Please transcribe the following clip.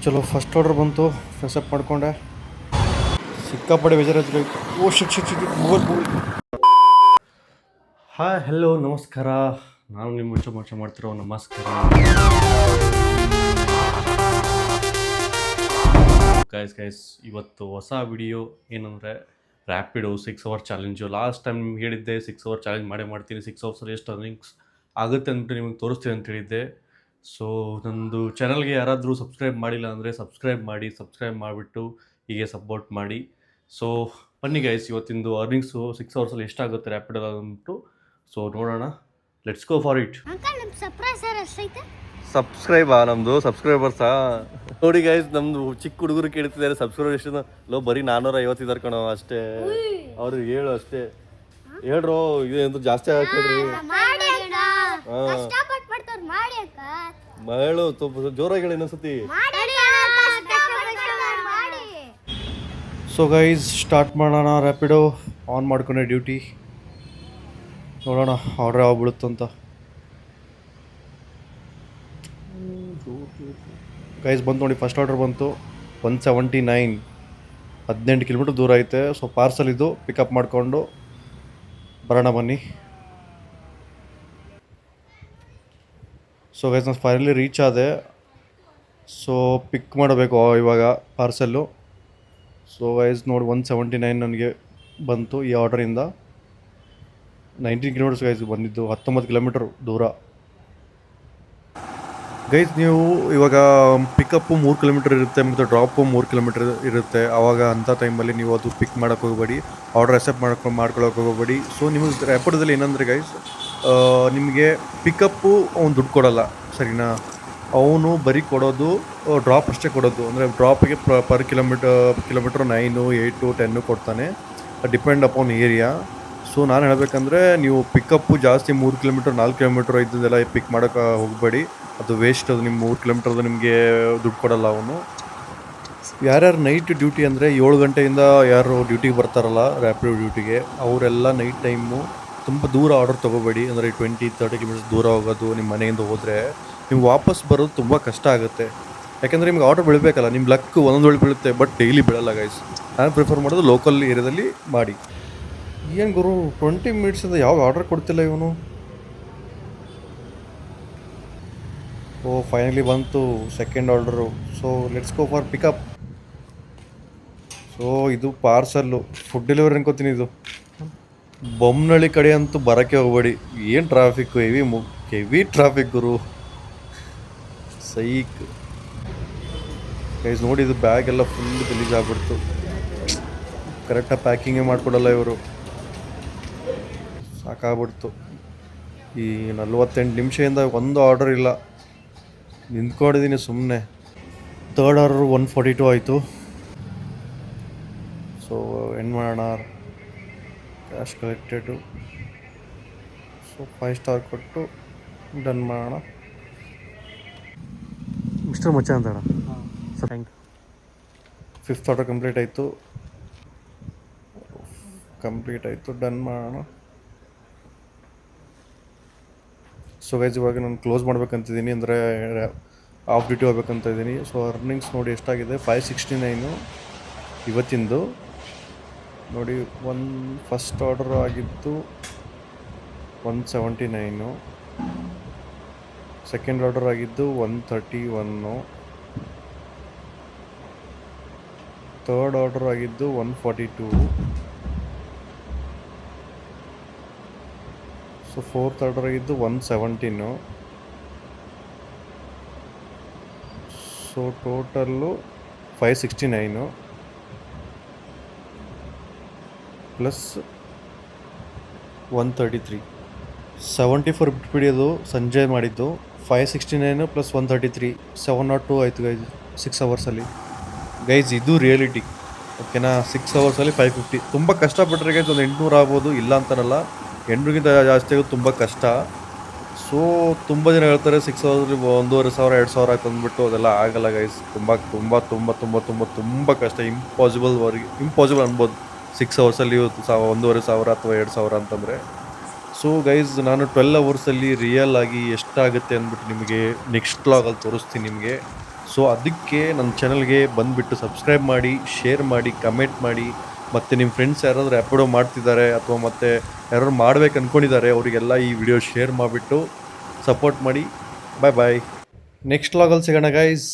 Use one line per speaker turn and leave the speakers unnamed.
ಚಲೋ first order ಬಂತು. Fresh up ಮಾಡ್ಕೊಂಡೆ. ಸಿಕ್ಕಾಪಟ್ಟೆ ಬೇಜಾರಾಯ್ತು. ಓ ಶಿಟ್ ಗೂಗಲ್. ಹಾಯ್ ಹೆಲೋ ನಮಸ್ಕಾರ. ನಾನು ನಿಮ್ಮ ಮುಂಚೆ ಮಾಡ್ತಿರೋ ನಮಸ್ಕಾರ ಗೈಸ್ ಇವತ್ತು ಹೊಸ ವಿಡಿಯೋ ಏನಂದರೆ Rapido 6 hour challenge. Last time ನಿಮ್ಗೆ ಹೇಳಿದ್ದೆ 6 ಅವರ್ ಚಾಲೆಂಜ್ ಮಾಡ್ತೀನಿ. 6 ಅವರ್ಸಲ್ಲಿ ಎಷ್ಟು ಅರ್ನಿಂಗ್ಸ್ ಆಗುತ್ತೆ ಅಂದ್ಬಿಟ್ಟು ನಿಮಗೆ ತೋರಿಸ್ತೀನಿ ಅಂತ ಹೇಳಿದ್ದೆ. ಸೊ ನಂದು ಚಾನಲ್ಗೆ ಯಾರಾದರೂ ಸಬ್ಸ್ಕ್ರೈಬ್ ಮಾಡಿಲ್ಲ ಅಂದರೆ ಸಬ್ಸ್ಕ್ರೈಬ್ ಮಾಡಿಬಿಟ್ಟು ಹೀಗೆ ಸಪೋರ್ಟ್ ಮಾಡಿ. ಸೊ ಬನ್ನಿ ಗೈಸ್, ಇವತ್ತಿಂದು ಅರ್ನಿಂಗ್ಸು 6 ಅವರ್ಸಲ್ಲಿ ಎಷ್ಟಾಗುತ್ತೆ ರ್ಯಾಪಿಡೋ ಅಂದ್ಬಿಟ್ಟು ಸೊ ನೋಡೋಣ. Let's go for it. ಸಬ್ಸ್ಕ್ರೈಬಾ ನಮ್ಮದು ಸಬ್ಸ್ಕ್ರೈಬರ್ಸಾ ನೋಡಿ ಗೈಸ್, ನಮ್ಮದು ಚಿಕ್ಕ ಹುಡುಗರು ಕೇಳ್ತಿದ್ದಾರೆ ಸಬ್ಸ್ಕ್ರೈಬರ್ ಎಷ್ಟು ಲೋ, ಬರೀ 450 ಇದ್ದಾರೆ ಕಣೋ ಅಷ್ಟೇ. ಅವ್ರಿಗೆ ಹೇಳು ಅಷ್ಟೇ, ಹೇಳ್ರೋ ಇದು ಜಾಸ್ತಿ ಆಗ್ತದ್ರಿ. ಹೇಳು ಜೋರಾಗಿ ಹೇಳಿ ಇನ್ನೊಂದ್ಸತಿ. ಸೊ ಗೈಸ್ ಸ್ಟಾರ್ಟ್ ಮಾಡೋಣ. ರ್ಯಾಪಿಡೋ ಆನ್ ಮಾಡ್ಕೊಂಡೆ ಡ್ಯೂಟಿ. ನೋಡೋಣ ಆರ್ಡ್ರ್ ಯಾವಾಗ ಬೀಳುತ್ತಂತ. ಗೈಸ್ ಬಂತು ನೋಡಿ, ಫಸ್ಟ್ ಆರ್ಡರ್ ಬಂತು 179, 18 ಕಿಲೋಮೀಟ್ರ್ ದೂರ ಐತೆ. ಸೊ ಪಾರ್ಸಲ್ ಇದು, ಪಿಕಪ್ ಮಾಡಿಕೊಂಡು ಬರೋಣ ಬನ್ನಿ. ಸೊ ಗೈಸ್ ನಾನು ಫೈನಲಿ ರೀಚ್ ಆದೆ. ಸೊ ಪಿಕ್ ಮಾಡಬೇಕು ಇವಾಗ ಪಾರ್ಸೆಲ್ಲು. ಸೊ ಗೈಸ್ ನೋಡಿ 179 ನನಗೆ ಬಂತು ಈ ಆರ್ಡ್ರಿಂದ. 19 ಕಿಲೋಮೀಟರ್ಸ್ ಗೈಸ್ ಬಂದಿದ್ದು, 19 ಕಿಲೋಮೀಟರ್ ದೂರ. ಗೈಸ್ ನೀವು ಇವಾಗ ಪಿಕಪ್ಪು 3 ಕಿಲೋಮೀಟರ್ ಇರುತ್ತೆ ಮತ್ತು ಡ್ರಾಪು 3 ಕಿಲೋಮೀಟರ್ ಇರುತ್ತೆ. ಆವಾಗ ಅಂಥ ಟೈಮಲ್ಲಿ ನೀವು ಅದು ಪಿಕ್ ಮಾಡೋಕ್ಕೆ ಹೋಗಬೇಡಿ, ಆರ್ಡರ್ ಅಕ್ಸೆಪ್ಟ್ ಮಾಡ್ಕೊಳ್ಳೋಕೆ ಹೋಗಬೇಡಿ. ಸೊ ನಿಮಗೆ ರ್ಯಾಪಿಡೋದಲ್ಲಿ ಏನಂದರೆ ಗೈಸ್, ನಿಮಗೆ ಪಿಕಪ್ಪು ಅವ್ನು ದುಡ್ಡು ಕೊಡೋಲ್ಲ, ಸರಿನಾ? ಅವನು ಬರೀ ಕೊಡೋದು ಡ್ರಾಪ್ ಅಷ್ಟೇ ಕೊಡೋದು. ಅಂದರೆ ಡ್ರಾಪಿಗೆ ಪರ್ ಕಿಲೋಮೀಟರ್ 9, 8, 10 ಕೊಡ್ತಾನೆ, ಡಿಪೆಂಡ್ ಅಪಾನ್ ಏರಿಯಾ. ಸೊ ನಾನು ಹೇಳಬೇಕಂದ್ರೆ ನೀವು ಪಿಕಪ್ಪು ಜಾಸ್ತಿ 3 ಕಿಲೋಮೀಟರ್ 4 ಕಿಲೋಮೀಟರ್ ಇದ್ದದೆಲ್ಲ ಪಿಕ್ ಮಾಡೋಕ್ಕೆ ಹೋಗಬೇಡಿ, ಅದು ವೇಸ್ಟ್. ಅದು ನಿಮ್ಮ 3 ಕಿಲೋಮೀಟರ್ದು ನಿಮಗೆ ದುಡ್ಡು ಕೊಡೋಲ್ಲ ಅವನು. ಯಾರ್ಯಾರು ನೈಟ್ ಡ್ಯೂಟಿ ಅಂದರೆ 7 ಗಂಟೆಯಿಂದ ಯಾರು ಡ್ಯೂಟಿಗೆ ಬರ್ತಾರಲ್ಲ ರ್ಯಾಪಿಡೋ ಡ್ಯೂಟಿಗೆ, ಅವರೆಲ್ಲ ನೈಟ್ ಟೈಮು ತುಂಬ ದೂರ ಆರ್ಡರ್ ತೊಗೋಬೇಡಿ. ಅಂದರೆ 20-30 ಕಿಲೋಮೀಟರ್ಸ್ ದೂರ ಹೋಗೋದು ನಿಮ್ಮ ಮನೆಯಿಂದ ಹೋದರೆ ನಿಮ್ಗೆ ವಾಪಸ್ ಬರೋದು ತುಂಬ ಕಷ್ಟ ಆಗುತ್ತೆ. ಯಾಕೆಂದರೆ ನಿಮ್ಗೆ ಆರ್ಡರ್ ಬೀಳಬೇಕಲ್ಲ, ನಿಮ್ಮ ಲಕ್ ಒಂದೊಂದು ವೇಳೆ ಬೀಳುತ್ತೆ, ಬಟ್ ಡೈಲಿ ಬೀಳಲ್ಲ ಗೈಸ್. ನಾನು ಪ್ರಿಫರ್ ಮಾಡೋದು ಲೋಕಲ್ ಏರಿಯಾದಲ್ಲಿ ಮಾಡಿ. ಏನು ಗುರು 20 ಮಿನಿಟ್ಸಿಂದ ಯಾವ ಆರ್ಡರ್ ಕೊಡ್ತಿಲ್ಲ ಇವನು. ಓ ಫೈನಲಿ ಬಂತು second order. So let's go for pickup. So ಇದು ಪಾರ್ಸಲ್ಲು, ಫುಡ್ ಡೆಲಿವರಿ ಅನ್ಕೋತೀನಿ ಇದು. ಬೊಮ್ಮನಹಳ್ಳಿ ಕಡೆ ಅಂತೂ ಬರೋಕ್ಕೆ ಹೋಗಬೇಡಿ, ಏನು ಟ್ರಾಫಿಕ್ಕು, ಹೆವಿ ಟ್ರಾಫಿಕ್ ಗುರು, ಸೈಕ್ ಗೈಸ್. ನೋಡಿ ಇದು ಬ್ಯಾಗ್ ಎಲ್ಲ ಫುಲ್ ಗಲೀಜ್ ಆಗ್ಬಿಡ್ತು, ಕರೆಕ್ಟಾಗಿ ಪ್ಯಾಕಿಂಗೇ ಮಾಡಿಕೊಡಲ್ಲ ಇವರು, ಸಾಕಾಗ್ಬಿಡ್ತು. ಈ 48 ನಿಮಿಷದಿಂದ ಒಂದು ಆರ್ಡರ್ ಇಲ್ಲ, ನಿಂತ್ಕೊಂಡಿದ್ದೀನಿ ಸುಮ್ಮನೆ. ಥರ್ಡ್ ಆರ್ಡರ್ 142 ಆಯಿತು. ಸೊ ಏನು ಮಾಡೋಣ, ಕ್ಯಾಶ್ ಕಲೆಕ್ಟೆಡು. ಸೊ 5 ಸ್ಟಾರ್ ಕೊಟ್ಟು ಡನ್ ಮಾಡೋಣ. ಮಿಸ್ಟರ್ ಮಚ್ಚ ಅಂತಣ್ಣ, sir thank you. 5th order complete ಆಯಿತು, ಡನ್ ಮಾಡೋಣ. ಸೊ ಗೈಸ್ ಇವಾಗ ನಾನು ಕ್ಲೋಸ್ ಮಾಡ್ಬೇಕಂತಿದ್ದೀನಿ, ಅಂದರೆ ಆಫ್ ಡ್ಯೂಟಿ ಹೋಗ್ಬೇಕಂತ ಇದ್ದೀನಿ. ಸೊ ಅರ್ನಿಂಗ್ಸ್ ನೋಡಿ ಎಷ್ಟಾಗಿದೆ, 569 ಇವತ್ತಿಂದು. ನೋಡಿ ಫಸ್ಟ್ ಆರ್ಡರ್ ಆಗಿದ್ದು 179, ಸೆಕೆಂಡ್ ಆರ್ಡರ್ ಆಗಿದ್ದು 131, ಥರ್ಡ್ ಆರ್ಡರ್ ಆಗಿದ್ದು 142. ಸೊ ಫೋರ್ತ್ ಆರ್ಡರ್ ಆಗಿದ್ದು 117. ಸೊ ಟೋಟಲ್ಲು 569 ಪ್ಲಸ್ 133, 74 ಬಿಟ್ಬಿಡಿ. ಅದು ಸಂಜೆ ಮಾಡಿದ್ದು 569 ಪ್ಲಸ್ 133, 702 ಆಯಿತು ಗೈಸ್ 6 ಅವರ್ಸಲ್ಲಿ. ಗೈಸ್ ಇದು ರಿಯಾಲಿಟಿ, ಓಕೆನಾ? 6 ಅವರ್ಸಲ್ಲಿ 550. ತುಂಬ ಕಷ್ಟಪಟ್ಟರೆ ಗೈಸ್ ಒಂದು 800 ಆಗ್ಬೋದು, ಇಲ್ಲ ಅಂತಾರಲ್ಲ. 800ಗಿಂತ ಜಾಸ್ತಿ ಆಗೋದು ತುಂಬ ಕಷ್ಟ. ಸೊ ತುಂಬ ಜನ ಹೇಳ್ತಾರೆ 6 ಅವರ್ಸಲ್ಲಿ 1,500 2,000 ಆಯ್ತು ಅಂದ್ಬಿಟ್ಟು, ಅದೆಲ್ಲ ಆಗಲ್ಲ ಗೈಸ್. ತುಂಬ ತುಂಬ ತುಂಬ ತುಂಬ ತುಂಬ ತುಂಬ ಕಷ್ಟ, ಇಂಪಾಸಿಬಲ್ ಅನ್ಬೋದು 6 ಅವರ್ಸಲ್ಲಿ 1,500 ಅಥವಾ 2,000 ಅಂತಂದರೆ. ಸೊ ಗೈಸ್ ನಾನು 12 ಅವರ್ಸಲ್ಲಿ ರಿಯಲ್ ಆಗಿ ಎಷ್ಟಾಗುತ್ತೆ ಅಂದ್ಬಿಟ್ಟು ನಿಮಗೆ ನೆಕ್ಸ್ಟ್ ವ್ಲಾಗಲ್ಲಿ ತೋರಿಸ್ತೀನಿ ನಿಮಗೆ. ಸೊ ಅದಕ್ಕೆ ನನ್ನ ಚಾನಲ್ಗೆ ಬಂದುಬಿಟ್ಟು ಸಬ್ಸ್ಕ್ರೈಬ್ ಮಾಡಿ, ಶೇರ್ ಮಾಡಿ, ಕಮೆಂಟ್ ಮಾಡಿ, ಮತ್ತು ನಿಮ್ಮ ಫ್ರೆಂಡ್ಸ್ ಯಾರಾದರೂ ರ್ಯಾಪಿಡೋ ಮಾಡ್ತಿದ್ದಾರೆ ಅಥವಾ ಮತ್ತು ಯಾರಾದ್ರು ಮಾಡ್ಬೇಕು ಅಂದ್ಕೊಂಡಿದ್ದಾರೆ ಅವರಿಗೆಲ್ಲ ಈ ವಿಡಿಯೋ ಶೇರ್ ಮಾಡಿಬಿಟ್ಟು ಸಪೋರ್ಟ್ ಮಾಡಿ. ಬಾಯ್ ಬಾಯ್. ನೆಕ್ಸ್ಟ್ ವ್ಲಾಗಲ್ಲಿ ಸಿಗೋಣ ಗೈಸ್.